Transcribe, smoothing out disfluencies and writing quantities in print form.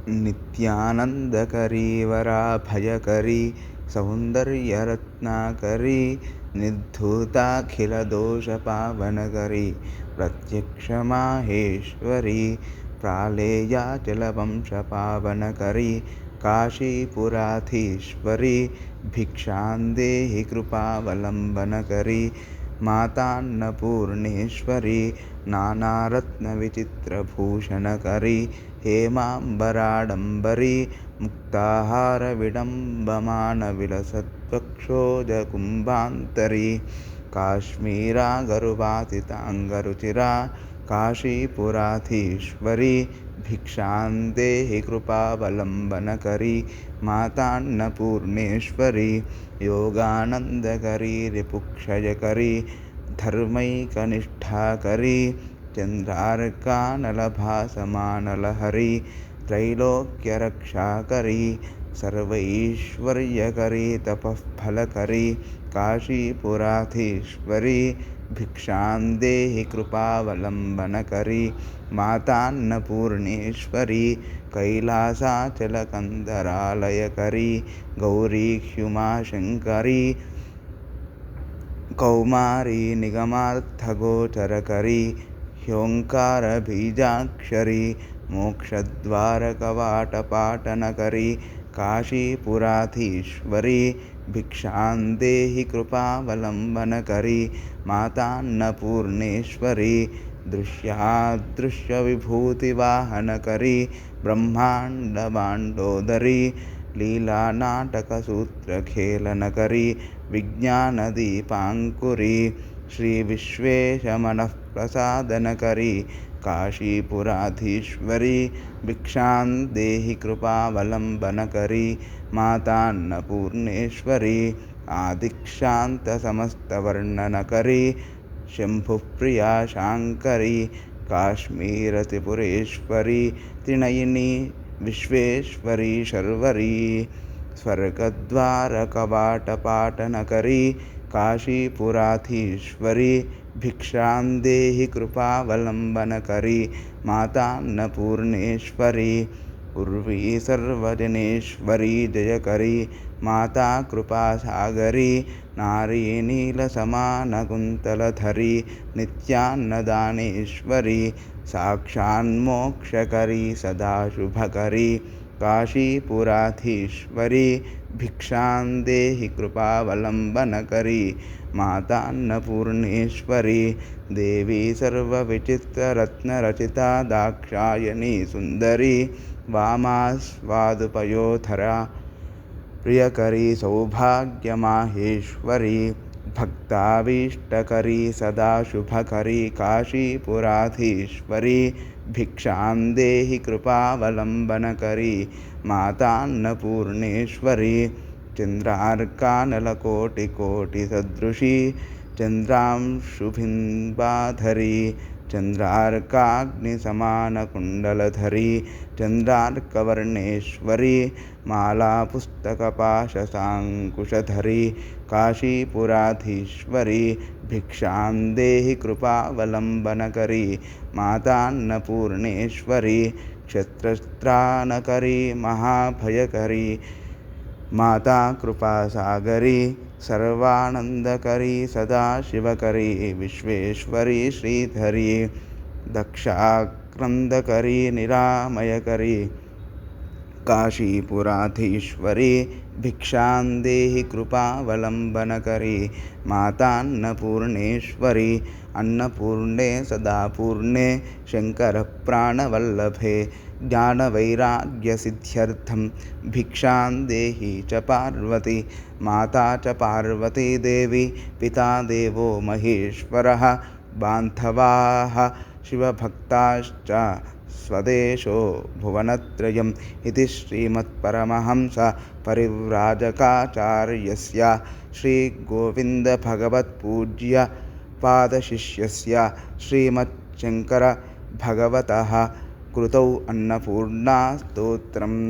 नित्यानन्दकरी वराभयकरी सौन्दर्यरत्नाकरी निर्धूताखिलदोषपावनकरी प्रत्यक्षमाहेश्वरी प्रालेयाचलवंशपावनकरी काशीपुराधीश्वरी भिक्षां देहि कृपावलम्बनकरी मातान्नपूर्णेश्वरी नानारत्नविचित्रभूषणकरी हेमाम्बराडम्बरी मुक्ताहारविडम्बमानविलसत्वक्षोजकुम्भान्तरी काश्मीरागरुवासिताङ्गरुचिरा काशीपुराधीश्वरी भिक्षां देहि कृपावलम्बनकरी मातान्नपूर्णेश्वरी योगानन्दकरी रिपुक्षयकरी धर्मैकनिष्ठाकरी चन्द्रार्कानलभासमानलहरी त्रैलोक्यरक्षाकरी सर्वैश्वर्यकरी तपःफलकरी काशीपुराधीश्वरी भिक्षां देहि कृपावलम्बनकरी मातान्नपूर्णेश्वरी कैलासाचलकन्दरालयकरी गौरीह्युमाशङ्करी कौमारी निगमार्थगोचरकरी ह्योङ्कारबीजाक्षरी मोक्षद्वारकवाटपाटनकरी काशीपुराधीश्वरी भिक्षां देहि कृपावलम्बनकरी मातान्नपूर्णेश्वरी दृश्यादृश्यविभूतिवाहनकरी ब्रह्माण्डमाण्डोदरी लीलानाटकसूत्रखेलनकरी विज्ञानदीपाङ्कुरी श्रीविश्वेशमनःप्रसादनकरी काशीपुराधीश्वरी भिक्षां देहि कृपावलम्बनकरी मातान्नपूर्णेश्वरी आदिक्षान्तसमस्तवर्णनकरी शम्भुप्रिया शाङ्करी काश्मीरत्रिपुरेश्वरी त्रिनयिनी विश्वेश्वरी शर्वरी स्वर्गद्वारकवाटपाटनकरी काशीपुराधीश्वरी भिक्षां देहि कृपावलम्बनकरी मातान्नपूर्णेश्वरी उर्वी सर्वजनेश्वरी जयकरी माता कृपासागरी नारी नीलसमानकुन्तलधरी नित्यान्नदानेश्वरी साक्षान्मोक्षकरी सदा शुभकरी काशीपुराधीश्वरी भिक्षां देहि कृपावलम्बनकरी मातान्नपूर्णेश्वरी देवी सर्वविचित्ररत्नरचिता दाक्षायणी सुन्दरी वामास्वादुपयोधरा प्रियकरी सौभाग्यमाहेश्वरी भक्ताभीष्टकरी सदा शुभकरी काशीपुराधीश्वरी भिक्षां देहि कृपावलम्बनकरी मातान्नपूर्णेश्वरी चन्द्रार्कानलकोटिकोटिसदृशी चन्द्रांशुबिम्बाधरी चन्द्रार्काग्निसमानकुण्डलधरी चन्द्रार्कवर्णेश्वरी मालापुस्तकपाशसाङ्कुशधरी काशीपुराधीश्वरी भिक्षां देहि कृपावलम्बनकरी मातान्नपूर्णेश्वरी क्षत्रत्राणकरी महाभयकरी माता कृपासागरी सर्वानन्दकरी सदाशिवकरी विश्वेश्वरी श्रीधरी दक्षाक्रन्दकरी निरामयकरी काशीपुराधीश्वरी भिक्षां देहि कृपावलम्बनकरी मातान्नपूर्णेश्वरी अन्नपूर्णे सदापूर्णे शङ्करप्राणवल्लभे ज्ञानवैराग्यसिद्ध्यर्थं भिक्षां देहि च पार्वती माता च पार्वती देवी पिता देवो महेश्वरः बान्धवाः शिवभक्ताश्च स्वदेशो भुवनत्रयम् इति श्रीमत्परमहंस परिव्राजकाचार्यस्य श्रीगोविन्दभगवत्पूज्य पादशिष्यस्य श्रीमच्छङ्करभगवतः कृतौ अन्नपूर्णास्तोत्रम्।